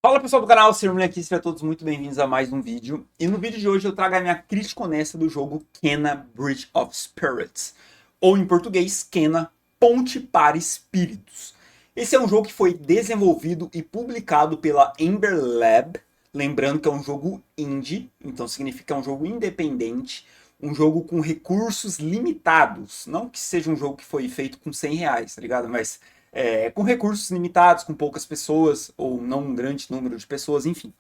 Fala pessoal do canal, Sirmler aqui, sejam todos muito bem-vindos a mais um vídeo. E no vídeo de hoje eu trago a minha crítica honesta do jogo Kena Bridge of Spirits, ou em português, Kena Ponte para Espíritos. Esse é um jogo que foi desenvolvido e publicado pela Ember Lab, lembrando que é um jogo indie, então significa um jogo independente, um jogo com recursos limitados, não que seja um jogo que foi feito com R$ 100, tá ligado? Mas com recursos limitados, com poucas pessoas, ou não um grande número de pessoas, enfim.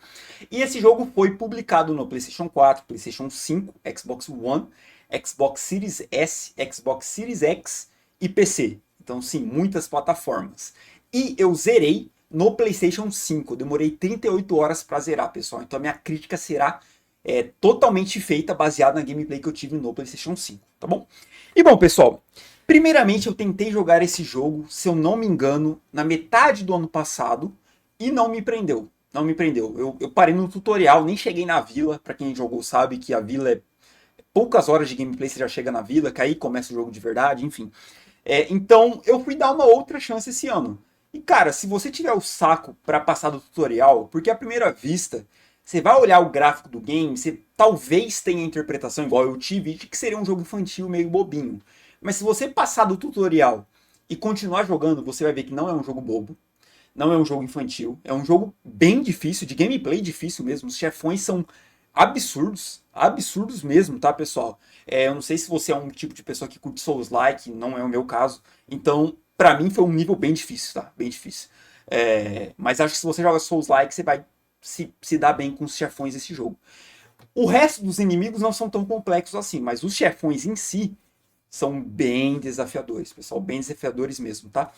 E esse jogo foi publicado no PlayStation 4, PlayStation 5, Xbox One, Xbox Series S, Xbox Series X e PC. Então, sim, muitas plataformas. E eu zerei no PlayStation 5. Eu demorei 38 horas para zerar, pessoal. Então, a minha crítica será totalmente feita baseada na gameplay que eu tive no PlayStation 5, tá bom? E bom, pessoal, primeiramente eu tentei jogar esse jogo, se eu não me engano, na metade do ano passado e não me prendeu. Não me prendeu. Eu parei no tutorial, nem cheguei na vila. Pra quem jogou sabe que a vila é poucas horas de gameplay, você já chega na vila, que aí começa o jogo de verdade, enfim. Então eu fui dar uma outra chance esse ano. E cara, se você tiver o saco pra passar do tutorial, porque à primeira vista você vai olhar o gráfico do game, você talvez tenha a interpretação igual eu tive de que seria um jogo infantil meio bobinho. Mas se você passar do tutorial e continuar jogando, você vai ver que não é um jogo bobo, não é um jogo infantil, é um jogo bem difícil, de gameplay difícil mesmo. Os chefões são absurdos, absurdos mesmo, tá, pessoal? Eu não sei se você é um tipo de pessoa que curte Souls-like, não é o meu caso. Então, pra mim foi um nível bem difícil, tá? Bem difícil. Mas acho que se você joga Souls-like, você vai se dar bem com os chefões desse jogo. O resto dos inimigos não são tão complexos assim, mas os chefões em si são bem desafiadores, pessoal, bem desafiadores mesmo, tá?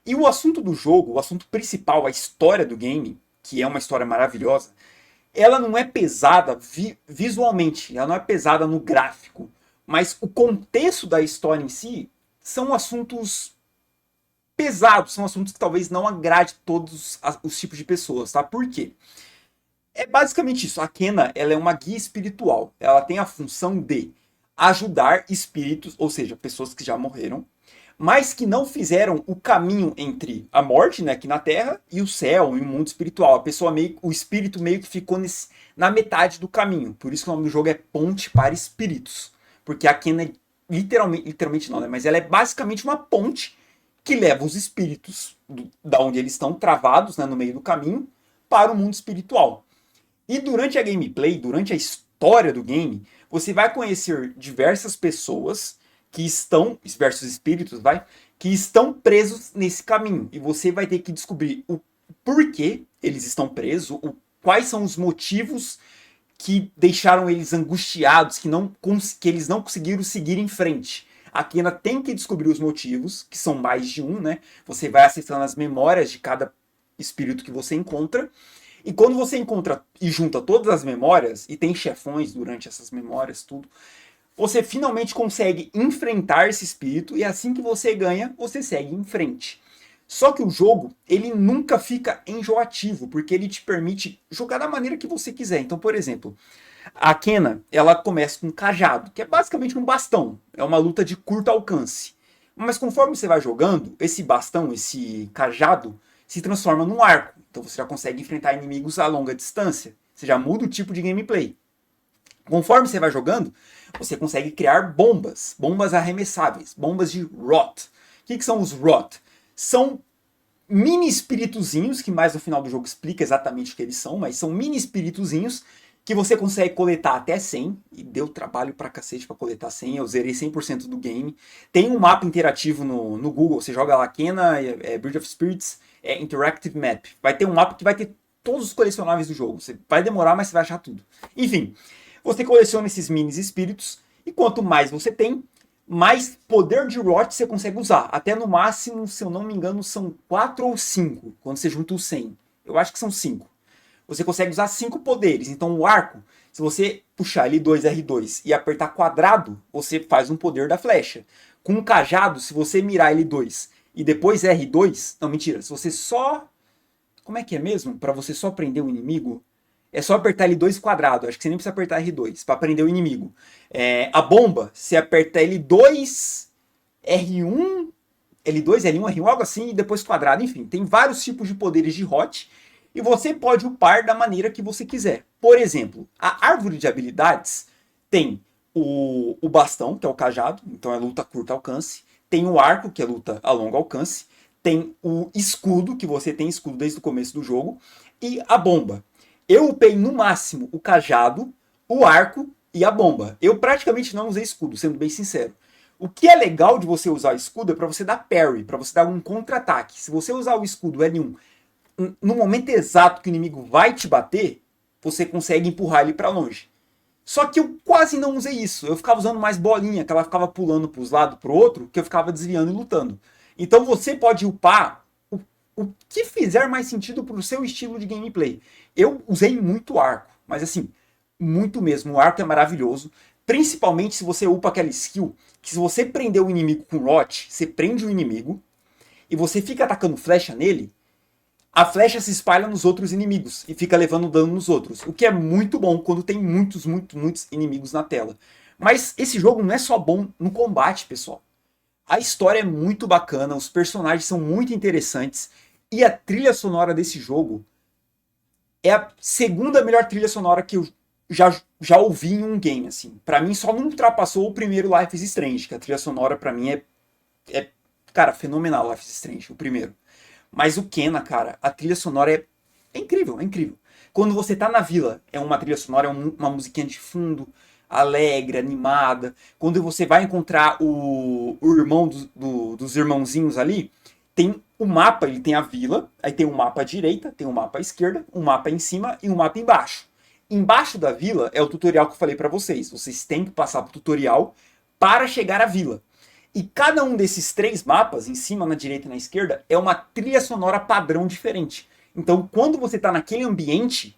E o assunto do jogo, o assunto principal, a história do game, que é uma história maravilhosa, ela não é pesada visualmente, ela não é pesada no gráfico, mas o contexto da história em si são assuntos pesados, são assuntos que talvez não agrade todos os tipos de pessoas, tá? Por quê? É basicamente isso. A Kena, ela é uma guia espiritual. Ela tem a função de ajudar espíritos, ou seja, pessoas que já morreram, mas que não fizeram o caminho entre a morte, né, aqui na Terra, e o céu, e o mundo espiritual. A pessoa meio, o espírito meio que ficou na metade do caminho. Por isso que o nome do jogo é Ponte para Espíritos, porque a Kena é literalmente não, né, mas ela é basicamente uma ponte que leva os espíritos da onde eles estão travados, né, no meio do caminho, para o mundo espiritual. E durante a gameplay, durante a história do game, você vai conhecer diversas pessoas que estão, diversos espíritos, que estão presos nesse caminho. E você vai ter que descobrir o porquê eles estão presos, quais são os motivos que deixaram eles angustiados, que eles não conseguiram seguir em frente. A Kena tem que descobrir os motivos, que são mais de um, né? Você vai acessando as memórias de cada espírito que você encontra. E quando você encontra e junta todas as memórias, e tem chefões durante essas memórias, tudo, você finalmente consegue enfrentar esse espírito, e assim que você ganha, você segue em frente. Só que o jogo, ele nunca fica enjoativo, porque ele te permite jogar da maneira que você quiser. Então, por exemplo, a Kena, ela começa com um cajado, que é basicamente um bastão. É uma luta de curto alcance. Mas conforme você vai jogando, esse bastão, esse cajado, se transforma num arco. Então você já consegue enfrentar inimigos a longa distância. Você já muda o tipo de gameplay. Conforme você vai jogando, você consegue criar bombas. Bombas arremessáveis. Bombas de Rot. O que são os Rot? São mini espíritozinhos, que mais no final do jogo explica exatamente o que eles são, mas são mini espíritozinhos que você consegue coletar até 100, e deu trabalho pra cacete pra coletar 100, eu zerei 100% do game. Tem um mapa interativo no Google, você joga lá Kena, Bridge of Spirits, Interactive Map. Vai ter um mapa que vai ter todos os colecionáveis do jogo. Você vai demorar, mas você vai achar tudo. Enfim, você coleciona esses mini espíritos, e quanto mais você tem, mais poder de Rot você consegue usar. Até no máximo, se eu não me engano, são 4 ou 5, quando você junta os 100. Eu acho que são 5. Você consegue usar 5 poderes. Então o arco, se você puxar L2, R2 e apertar quadrado, você faz um poder da flecha. Com o cajado, se você mirar L2 e depois R2, não, mentira, se você só... Como é que é mesmo? Para você só prender o inimigo, é só apertar L2 quadrado. Acho que você nem precisa apertar R2 para prender o inimigo. A bomba, você aperta L2, R1, L2, L1, R1, algo assim, e depois quadrado. Enfim, tem vários tipos de poderes de hot E você pode upar da maneira que você quiser. Por exemplo, a árvore de habilidades tem o bastão, que é o cajado, então é luta curta alcance. Tem o arco, que é luta a longo alcance. Tem o escudo, que você tem escudo desde o começo do jogo. E a bomba. Eu upei no máximo o cajado, o arco e a bomba. Eu praticamente não usei escudo, sendo bem sincero. O que é legal de você usar o escudo é para você dar parry, para você dar um contra-ataque. Se você usar o escudo L1 no momento exato que o inimigo vai te bater, você consegue empurrar ele para longe. Só que eu quase não usei isso. Eu ficava usando mais bolinha, que ela ficava pulando para os lados, para o outro, que eu ficava desviando e lutando. Então você pode upar o que fizer mais sentido para o seu estilo de gameplay. Eu usei muito arco, mas assim, muito mesmo. O arco é maravilhoso. Principalmente se você upa aquela skill, que se você prender o inimigo com rot, você prende o inimigo, e você fica atacando flecha nele, a flecha se espalha nos outros inimigos e fica levando dano nos outros. O que é muito bom quando tem muitos inimigos na tela. Mas esse jogo não é só bom no combate, pessoal. A história é muito bacana, os personagens são muito interessantes e a trilha sonora desse jogo é a segunda melhor trilha sonora que eu já ouvi em um game, assim. Pra mim só não ultrapassou o primeiro Life is Strange, que a trilha sonora pra mim cara, fenomenal, Life is Strange, o primeiro. Mas o Kena, cara, a trilha sonora é incrível, é incrível. Quando você tá na vila, é uma trilha sonora, é uma musiquinha de fundo, alegre, animada. Quando você vai encontrar o irmão dos irmãozinhos ali, tem o mapa, ele tem a vila, aí tem um mapa à direita, tem um mapa à esquerda, um mapa em cima e um mapa embaixo. Embaixo da vila é o tutorial que eu falei pra vocês. Vocês têm que passar pro tutorial para chegar à vila. E cada um desses 3 mapas, em cima, na direita e na esquerda, é uma trilha sonora padrão diferente. Então, quando você está naquele ambiente,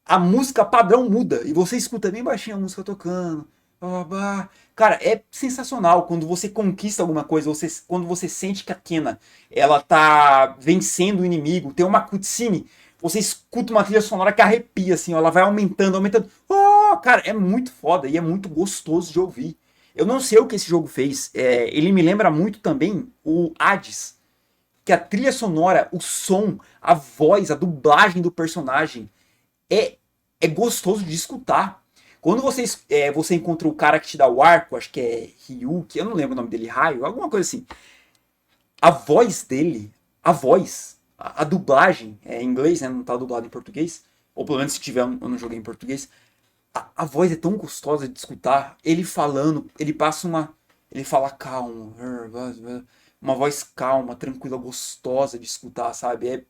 a música padrão muda. E você escuta bem baixinho a música tocando. Cara, é sensacional quando você conquista alguma coisa, quando você sente que a Kena ela tá vencendo o inimigo, tem uma cutscene, você escuta uma trilha sonora que arrepia, assim, ó, ela vai aumentando, aumentando. Oh, cara, é muito foda e é muito gostoso de ouvir. Eu não sei o que esse jogo fez. Ele me lembra muito também o Hades. Que a trilha sonora, o som, a voz, a dublagem do personagem é gostoso de escutar. Quando você encontra o cara que te dá o arco, acho que é Ryuki, eu não lembro o nome dele, Raio, alguma coisa assim. A voz dele, a dublagem, em inglês, né, não tá dublado em português, ou pelo menos se tiver, eu não joguei em português, a voz é tão gostosa de escutar. Ele falando, ele passa ele fala calmo, uma voz calma, tranquila, gostosa de escutar, sabe?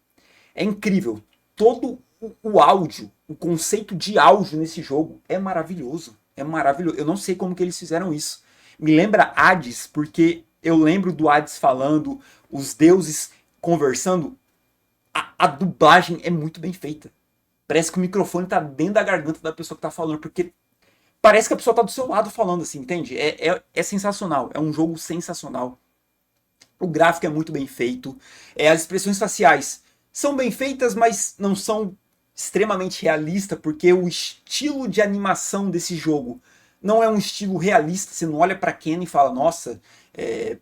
É incrível. Todo o áudio, o conceito de áudio nesse jogo é maravilhoso. É maravilhoso. Eu não sei como que eles fizeram isso. Me lembra Hades, porque eu lembro do Hades falando, os deuses conversando. A dublagem é muito bem feita. Parece que o microfone tá dentro da garganta da pessoa que tá falando, porque parece que a pessoa tá do seu lado falando, assim, entende? É sensacional, é um jogo sensacional. O gráfico é muito bem feito, as expressões faciais são bem feitas, mas não são extremamente realistas, porque o estilo de animação desse jogo não é um estilo realista. Você não olha pra Ken e fala, nossa,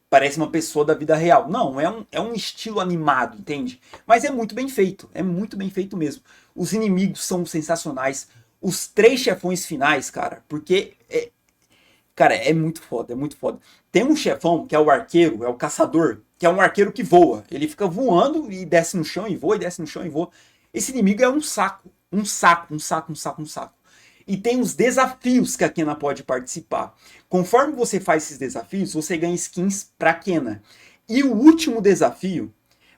parece uma pessoa da vida real. Não, é um estilo animado, entende? Mas é muito bem feito mesmo. Os inimigos são sensacionais. Os 3 chefões finais, cara, porque cara, é muito foda, é muito foda. Tem um chefão que é o arqueiro, é o caçador, que é um arqueiro que voa. Ele fica voando e desce no chão e voa, e desce no chão e voa. Esse inimigo é um saco, um saco, um saco, um saco, um saco. E tem os desafios que a Kena pode participar. Conforme você faz esses desafios, você ganha skins pra Kena. E o último desafio,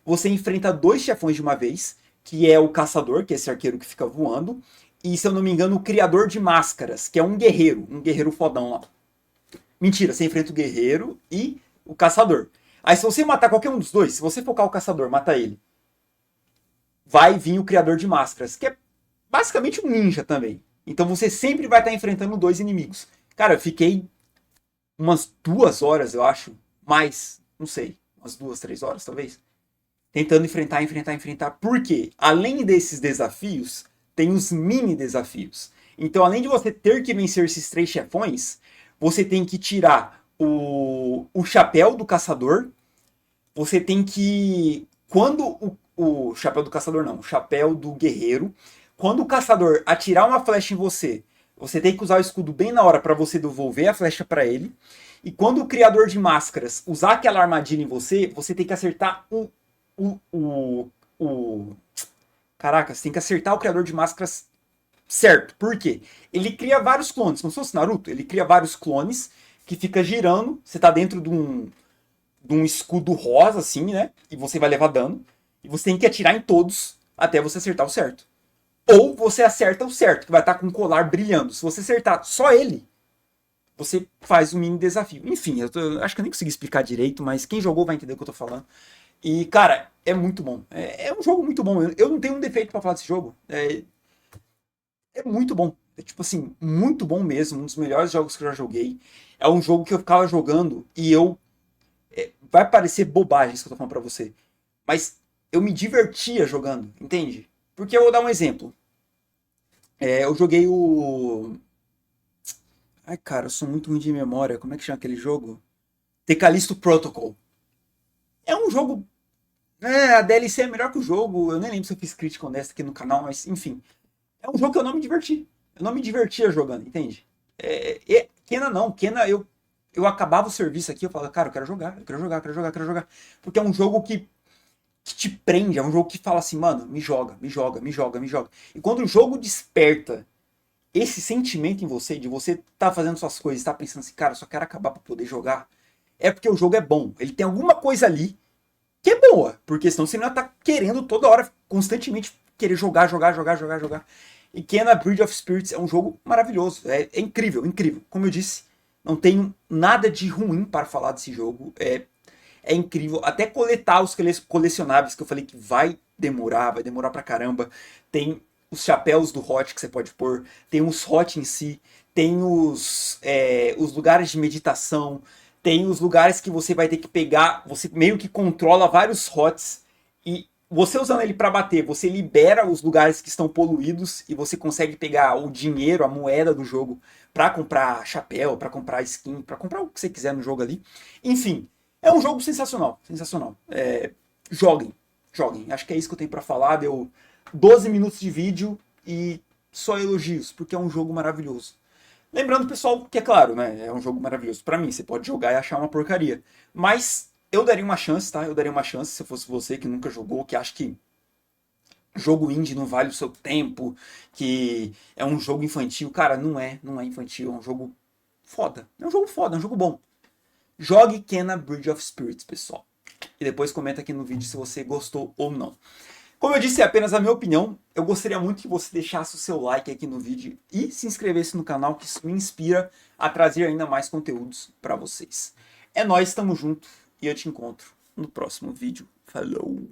você enfrenta 2 chefões de uma vez, que é o caçador, que é esse arqueiro que fica voando, e, se eu não me engano, o criador de máscaras, que é um guerreiro fodão lá. Mentira, você enfrenta o guerreiro e o caçador. Aí se você matar qualquer um dos dois, se você focar o caçador, matar ele, vai vir o criador de máscaras, que é basicamente um ninja também. Então você sempre vai estar enfrentando 2 inimigos. Cara, eu fiquei umas 2 horas, eu acho, mais, não sei, umas 2, 3 horas talvez, tentando enfrentar. Por quê? Além desses desafios, tem os mini desafios. Então, além de você ter que vencer esses 3 chefões, você tem que tirar o chapéu do caçador. Você tem que... Quando o chapéu do caçador não, o chapéu do guerreiro. Quando o caçador atirar uma flecha em você, você tem que usar o escudo bem na hora para você devolver a flecha para ele. E quando o criador de máscaras usar aquela armadilha em você, você tem que acertar o... Caraca, você tem que acertar o criador de máscaras certo. Por quê? Ele cria vários clones, como se fosse Naruto. Ele cria vários clones que fica girando. Você tá dentro de um escudo rosa, assim, né? E você vai levar dano. E você tem que atirar em todos até você acertar o certo. Ou você acerta o certo, que vai estar com um colar brilhando. Se você acertar só ele, você faz um mini desafio. Enfim, acho que eu nem consegui explicar direito, mas quem jogou vai entender o que eu tô falando. E, cara, é muito bom. É um jogo muito bom. Eu não tenho um defeito pra falar desse jogo. É muito bom. É, tipo assim, muito bom mesmo. Um dos melhores jogos que eu já joguei. É um jogo que eu ficava jogando e eu... vai parecer bobagem isso que eu tô falando pra você. Mas eu me divertia jogando, entende? Porque eu vou dar um exemplo. Eu joguei o... Ai, cara, eu sou muito ruim de memória. Como é que chama aquele jogo? The Callisto Protocol. É um jogo... a DLC é melhor que o jogo. Eu nem lembro se eu fiz crítica honesta aqui no canal, mas enfim. É um jogo que eu não me diverti. Eu não me divertia jogando, entende? Kena não. Kena, eu acabava o serviço aqui, eu falava, cara, eu quero jogar, eu quero jogar, eu quero jogar, eu quero jogar. Porque é um jogo que te prende, é um jogo que fala assim, mano, me joga, me joga, me joga, me joga. E quando o jogo desperta esse sentimento em você, de você tá fazendo suas coisas, tá pensando assim, cara, eu só quero acabar pra poder jogar, é porque o jogo é bom. Ele tem alguma coisa ali que é boa, porque senão você não tá querendo toda hora, constantemente, querer jogar, jogar, jogar, jogar, jogar. E Kena Bridge of Spirits é um jogo maravilhoso, é incrível, incrível. Como eu disse, não tenho nada de ruim para falar desse jogo, é incrível. Até coletar os colecionáveis, que eu falei que vai demorar pra caramba. Tem os chapéus do Hot que você pode pôr, tem os Hot em si, tem os lugares de meditação, tem os lugares que você vai ter que pegar, você meio que controla vários Hots e você usando ele para bater, você libera os lugares que estão poluídos e você consegue pegar o dinheiro, a moeda do jogo para comprar chapéu, para comprar skin, para comprar o que você quiser no jogo ali. Enfim, é um jogo sensacional, sensacional. Joguem, joguem. Acho que é isso que eu tenho para falar. Deu 12 minutos de vídeo e só elogios, porque é um jogo maravilhoso. Lembrando, pessoal, que é claro, né? É um jogo maravilhoso pra mim. Você pode jogar e achar uma porcaria. Mas eu daria uma chance, tá? Eu daria uma chance se eu fosse você que nunca jogou, que acha que jogo indie não vale o seu tempo, que é um jogo infantil. Cara, não é infantil. É um jogo foda. É um jogo foda, é um jogo bom. Jogue Kena Bridge of Spirits, pessoal. E depois comenta aqui no vídeo se você gostou ou não. Como eu disse, é apenas a minha opinião. Eu gostaria muito que você deixasse o seu like aqui no vídeo e se inscrevesse no canal, que isso me inspira a trazer ainda mais conteúdos para vocês. É nóis, tamo junto e eu te encontro no próximo vídeo. Falou!